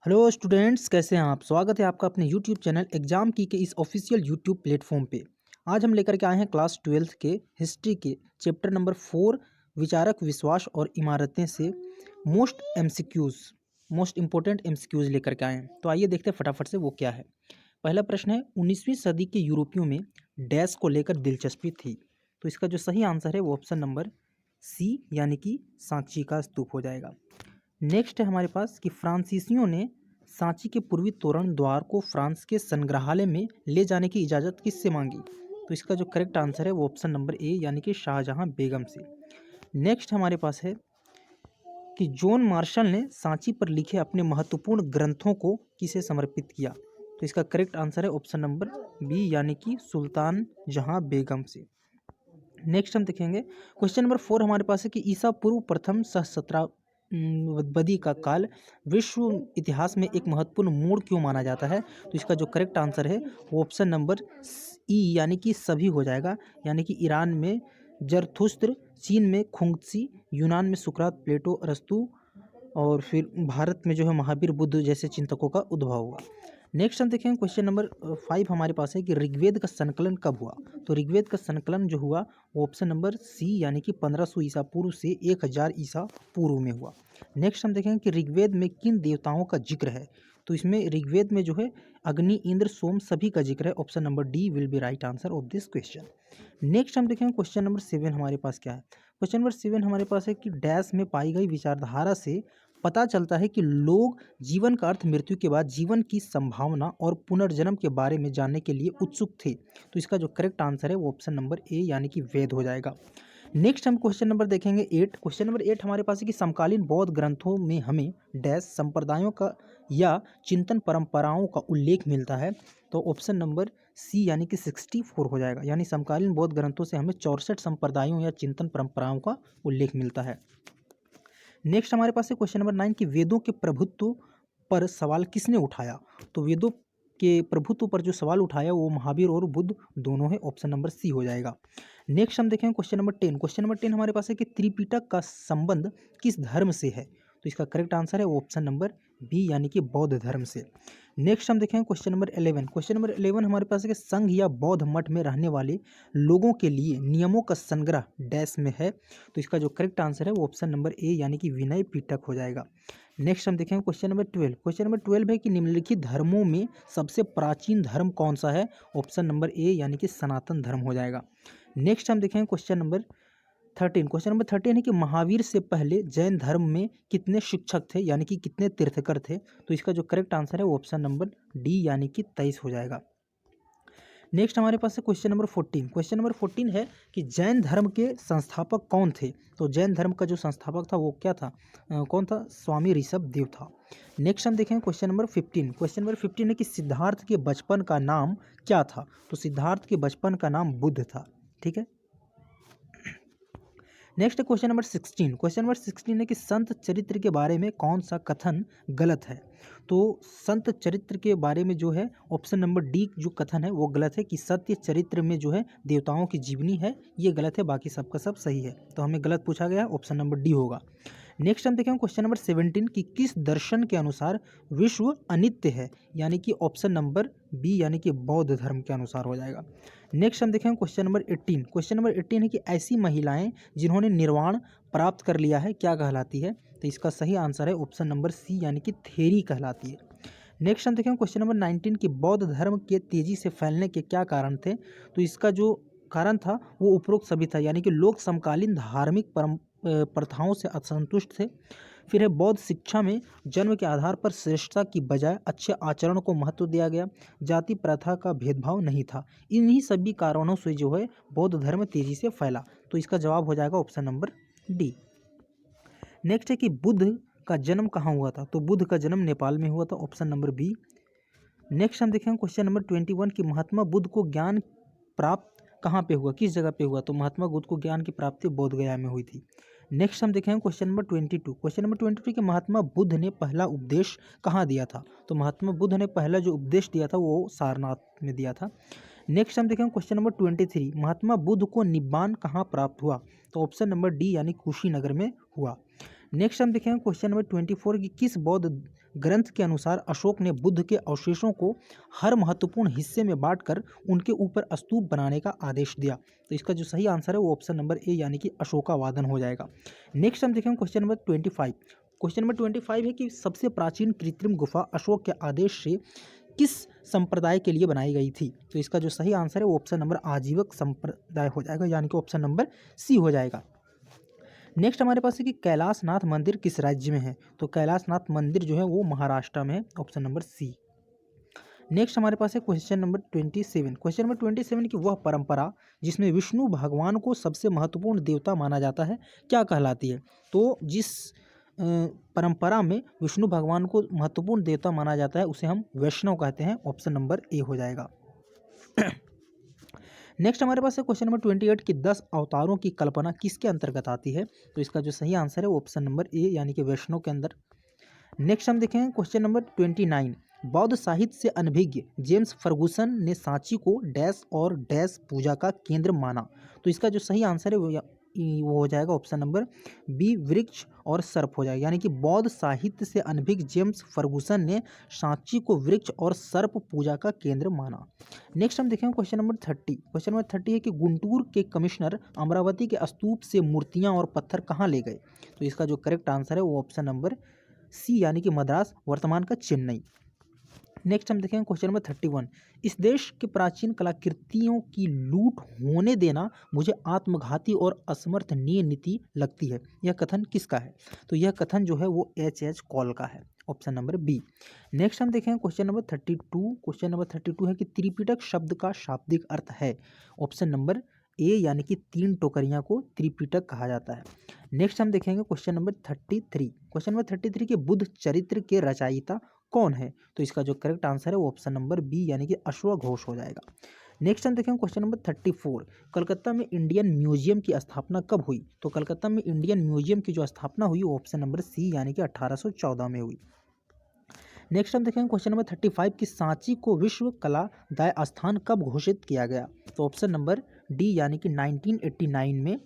Hello students, कैसे हैं आप। स्वागत है आपका अपने यूट्यूब चैनल एग्जाम की के इस ऑफिशियल यूट्यूब प्लेटफॉर्म पे। आज हम लेकर के आए हैं क्लास 12th के हिस्ट्री के चैप्टर नंबर 4 विचारक विश्वास और इमारतें से मोस्ट इम्पोर्टेंट एमसीक्यूज लेकर के आए हैं। तो आइए देखते हैं फटाफट से वो क्या है। पहला प्रश्न है, 19वीं सदी के यूरोपियों में डैश को लेकर दिलचस्पी थी। तो इसका जो सही आंसर है वो ऑप्शन नंबर सी यानी कि सांची का स्तूप हो जाएगा। नेक्स्ट है हमारे पास कि फ्रांसीसियों ने सांची के पूर्वी तोरण द्वार को फ्रांस के संग्रहालय में ले जाने की इजाज़त किससे मांगी। तो इसका जो करेक्ट आंसर है वो ऑप्शन नंबर ए यानी कि शाहजहां बेगम से। नेक्स्ट हमारे पास है कि जॉन मार्शल ने सांची पर लिखे अपने महत्वपूर्ण ग्रंथों को किसे समर्पित किया। तो इसका करेक्ट आंसर है ऑप्शन नंबर बी यानी कि सुल्तान जहां बेगम से। नेक्स्ट हम देखेंगे क्वेश्चन नंबर 4 हमारे पास है कि ईसा पूर्व प्रथम सहस्त्राब्दी बदी का काल विश्व इतिहास में एक महत्वपूर्ण मोड़ क्यों माना जाता है। तो इसका जो करेक्ट आंसर है वो ऑप्शन नंबर ई यानी कि सभी हो जाएगा। यानी कि ईरान में जरथुस्त्र, चीन में खुंगत्सी, यूनान में सुकरात, प्लेटो, अरस्तु और फिर भारत में जो है महावीर बुद्ध जैसे चिंतकों का उद्भव हुआ। नेक्स्ट हम देखेंगे क्वेश्चन नंबर 5 हमारे पास है कि ऋग्वेद का संकलन कब हुआ। तो ऋग्वेद का संकलन जो हुआ वो ऑप्शन नंबर सी यानी कि 1500 ईसा पूर्व से 1000 ईसा पूर्व में हुआ। नेक्स्ट हम देखेंगे कि ऋग्वेद में किन देवताओं का जिक्र है। तो इसमें ऋग्वेद में जो है अग्नि, इंद्र, सोम सभी का जिक्र है। Option number D will be right answer of this question. Next हम देखेंगे क्वेश्चन नंबर 7 हमारे पास क्या है। क्वेश्चन नंबर 7 हमारे पास है कि डैश में पाई गई विचारधारा से पता चलता है कि लोग जीवन का अर्थ मृत्यु के बाद जीवन की संभावना और पुनर्जन्म के बारे में जानने के लिए उत्सुक थे। तो इसका जो करेक्ट आंसर है वो ऑप्शन नंबर ए यानी कि वेद हो जाएगा। नेक्स्ट हम क्वेश्चन नंबर देखेंगे 8। क्वेश्चन नंबर 8 हमारे पास है कि समकालीन बौद्ध ग्रंथों में हमें डैश संप्रदायों का या चिंतन परंपराओं का उल्लेख मिलता है। तो ऑप्शन नंबर सी यानी कि 64 हो जाएगा। यानी समकालीन बौद्ध ग्रंथों से हमें 64 संप्रदायों या चिंतन परंपराओं का उल्लेख मिलता है। नेक्स्ट हमारे पास है क्वेश्चन नंबर 9 कि वेदों के प्रभुत्व पर सवाल किसने उठाया। तो वेदों के प्रभुत्व पर जो सवाल उठाया वो महावीर और बुद्ध दोनों है। ऑप्शन नंबर सी हो जाएगा। नेक्स्ट हम देखेंगे क्वेश्चन नंबर 10। क्वेश्चन नंबर 10 हमारे पास है कि त्रिपिटक का संबंध किस धर्म से है। तो इसका करेक्ट आंसर है ऑप्शन नंबर बी यानी कि बौद्ध धर्म से। नेक्स्ट हम देखेंगे क्वेश्चन नंबर 11। क्वेश्चन नंबर 11 हमारे पास है कि संघ या बौद्ध मठ में रहने वाले लोगों के लिए नियमों का संग्रह डैश में है। तो इसका जो करेक्ट आंसर है वो ऑप्शन नंबर ए यानी कि विनय पिटक हो जाएगा। नेक्स्ट हम देखेंगे क्वेश्चन नंबर 12। क्वेश्चन नंबर 12 है कि निम्नलिखित धर्मों में सबसे प्राचीन धर्म कौन सा है। ऑप्शन नंबर ए यानी कि सनातन धर्म हो जाएगा। नेक्स्ट हम देखेंगे क्वेश्चन नंबर 13। क्वेश्चन नंबर 13 है कि महावीर से पहले जैन धर्म में कितने शिक्षक थे यानी कि कितने तीर्थकर थे। तो इसका जो करेक्ट आंसर है वो ऑप्शन नंबर डी यानी कि 23 हो जाएगा। नेक्स्ट हमारे पास है क्वेश्चन नंबर 14। क्वेश्चन नंबर 14 है कि जैन धर्म के संस्थापक कौन थे। तो जैन धर्म का जो संस्थापक था वो क्या था, कौन था, स्वामी ऋषभ देव था। नेक्स्ट हम देखेंगे क्वेश्चन नंबर 15। क्वेश्चन नंबर 15 है कि सिद्धार्थ के बचपन का नाम क्या था। तो सिद्धार्थ के बचपन का नाम बुद्ध था। ठीक है। Next question number 16। Question number 16 है कि संत चरित्र के बारे में कौन सा कथन गलत है। तो संत चरित्र के बारे में जो है ऑप्शन नंबर डी जो कथन है वो गलत है कि सत्य चरित्र में जो है देवताओं की जीवनी है, ये गलत है। बाकी सबका सब सही है। तो हमें गलत पूछा गया, ऑप्शन नंबर डी होगा। नेक्स्ट हम देखेंगे क्वेश्चन नंबर 17 कि किस दर्शन के अनुसार विश्व अनित्य है। यानी कि ऑप्शन नंबर बी यानी कि बौद्ध धर्म के अनुसार हो जाएगा। नेक्स्ट हम देखेंगे क्वेश्चन नंबर 18। क्वेश्चन नंबर 18 है कि ऐसी महिलाएं जिन्होंने निर्वाण प्राप्त कर लिया है क्या कहलाती है। तो इसका सही आंसर है ऑप्शन नंबर सी यानी कि थेरी कहलाती है। नेक्स्ट हम देखेंगे क्वेश्चन नंबर 19 कि बौद्ध धर्म के तेजी से फैलने के क्या कारण थे। तो इसका जो कारण था वो उपरोक्त सभी था। यानी कि लोग समकालीन धार्मिक प्रथाओं से असंतुष्ट थे। फिर है बौद्ध शिक्षा में जन्म के आधार पर श्रेष्ठता की बजाय अच्छे आचरण को महत्व दिया गया। जाति प्रथा का भेदभाव नहीं था। इन्हीं सभी कारणों से जो है बौद्ध धर्म तेजी से फैला। तो इसका जवाब हो जाएगा ऑप्शन नंबर डी। नेक्स्ट है कि बुद्ध का जन्म कहाँ हुआ था। तो बुद्ध का जन्म नेपाल में हुआ था। Option number B. नेक्स्ट हम देखेंगे क्वेश्चन नंबर 21 कि महात्मा बुद्ध को ज्ञान प्राप्त कहाँ पे हुआ, किस जगह पे हुआ। तो महात्मा बुद्ध को ज्ञान की प्राप्ति बोध गया में हुई थी। नेक्स्ट हम देखेंगे क्वेश्चन नंबर 22। क्वेश्चन नंबर 22 कि महात्मा बुद्ध ने पहला उपदेश कहाँ दिया था। तो महात्मा बुद्ध ने पहला जो उपदेश दिया था वो सारनाथ में दिया था। नेक्स्ट हम देखेंगे क्वेश्चन नंबर 23 महात्मा बुद्ध को निब्बान कहाँ प्राप्त हुआ। तो ऑप्शन नंबर डी यानी कुशीनगर में हुआ। नेक्स्ट हम देखेंगे क्वेश्चन नंबर 24 की किस बौद्ध ग्रंथ के अनुसार अशोक ने बुद्ध के अवशेषों को हर महत्वपूर्ण हिस्से में बांटकर उनके ऊपर स्तूप बनाने का आदेश दिया। तो इसका जो सही आंसर है वो ऑप्शन नंबर ए यानी कि अशोकावादन हो जाएगा। नेक्स्ट हम देखेंगे क्वेश्चन नंबर 25। क्वेश्चन नंबर 25 है कि सबसे प्राचीन कृत्रिम गुफा अशोक के आदेश से किस संप्रदाय के लिए बनाई गई थी। तो इसका जो सही आंसर है वो ऑप्शन नंबर आजीवक संप्रदाय हो जाएगा, यानी कि ऑप्शन नंबर सी हो जाएगा। नेक्स्ट हमारे पास है कि कैलाशनाथ मंदिर किस राज्य में है। तो कैलाशनाथ मंदिर जो है वो महाराष्ट्र में है, ऑप्शन नंबर सी। नेक्स्ट हमारे पास है क्वेश्चन नंबर 27। क्वेश्चन नंबर 27 की वह परंपरा जिसमें विष्णु भगवान को सबसे महत्वपूर्ण देवता माना जाता है क्या कहलाती है। तो जिस परंपरा में विष्णु भगवान को महत्वपूर्ण देवता माना जाता है उसे हम वैष्णव कहते हैं, ऑप्शन नंबर ए हो जाएगा। नेक्स्ट हमारे पास है क्वेश्चन नंबर 28 की 10 अवतारों की कल्पना किसके अंतर्गत आती है। तो इसका जो सही आंसर है वो ऑप्शन नंबर ए यानी कि वैष्णव के अंदर। नेक्स्ट हम देखेंगे क्वेश्चन नंबर 29। बौद्ध साहित्य से अनभिज्ञ जेम्स फर्गुसन ने सांची को डैश और डैश पूजा का केंद्र माना। तो इसका जो सही आंसर है वो हो जाएगा ऑप्शन नंबर बी वृक्ष और सर्प हो जाएगा, यानी कि बौद्ध साहित्य से अनभिज्ञ जेम्स फर्गुसन ने सांची को वृक्ष और सर्प पूजा का केंद्र माना। नेक्स्ट हम देखेंगे क्वेश्चन नंबर 30। क्वेश्चन नंबर 30 है कि गुंटूर के कमिश्नर अमरावती के स्तूप से मूर्तियां और पत्थर कहाँ ले गए। तो इसका जो करेक्ट आंसर है वो ऑप्शन नंबर सी यानी कि मद्रास, वर्तमान का चेन्नई। नेक्स्ट हम देखेंगे क्वेश्चन नंबर 31। इस देश के प्राचीन कलाकृतियों की लूट होने देना मुझे आत्मघाती और असमर्थनीय नीति लगती है, यह कथन किसका है। तो यह कथन जो है वो H कॉल का है, ऑप्शन नंबर बी। नेक्स्ट हम देखेंगे क्वेश्चन नंबर 32। क्वेश्चन नंबर 32 है कि त्रिपिटक शब्द का शाब्दिक अर्थ है, ऑप्शन नंबर ए यानी कि 3 टोकरियां को त्रिपिटक कहा जाता है। नेक्स्ट हम देखेंगे क्वेश्चन नंबर 33। क्वेश्चन नंबर 33 के बुद्ध चरित्र के रचयिता कौन है। तो इसका जो करेक्ट आंसर है वो ऑप्शन नंबर बी यानी कि अश्वघोष हो जाएगा। नेक्स्ट हम देखेंगे क्वेश्चन नंबर 34। कलकत्ता में इंडियन म्यूजियम की स्थापना कब हुई। तो कलकत्ता में इंडियन म्यूजियम की जो स्थापना हुई वो ऑप्शन नंबर सी यानी कि 1814 में हुई। नेक्स्ट हम देखेंगे क्वेश्चन नंबर 35 की सांची को विश्व कला दाय स्थान कब घोषित किया गया। तो ऑप्शन नंबर डी यानी कि 1989 में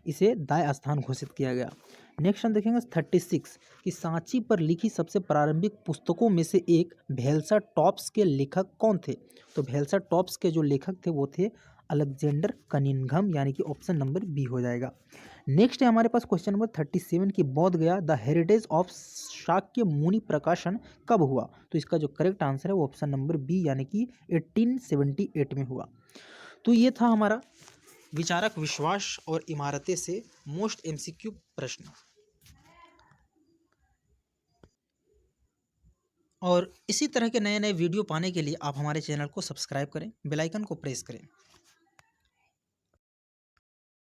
इसे दाय स्थान घोषित किया गया। नेक्स्ट हम देखेंगे 36 कि सांची पर लिखी सबसे प्रारंभिक पुस्तकों में से एक भेल्सा टॉप्स के लेखक कौन थे। तो भेल्सा टॉप्स के जो लेखक थे वो थे अलेक्जेंडर कनिंघम, यानी कि ऑप्शन नंबर बी हो जाएगा। नेक्स्ट है हमारे पास क्वेश्चन नंबर 37 की बोध गया द हेरिटेज ऑफ शाक्य मुनि प्रकाशन कब हुआ। तो इसका जो करेक्ट आंसर है वो ऑप्शन नंबर बी यानी कि 1878 में हुआ। तो ये था हमारा विचारक विश्वास और इमारतें से मोस्ट एमसीक्यू प्रश्न। और इसी तरह के नए नए वीडियो पाने के लिए आप हमारे चैनल को सब्सक्राइब करें, बेल आइकन को प्रेस करें।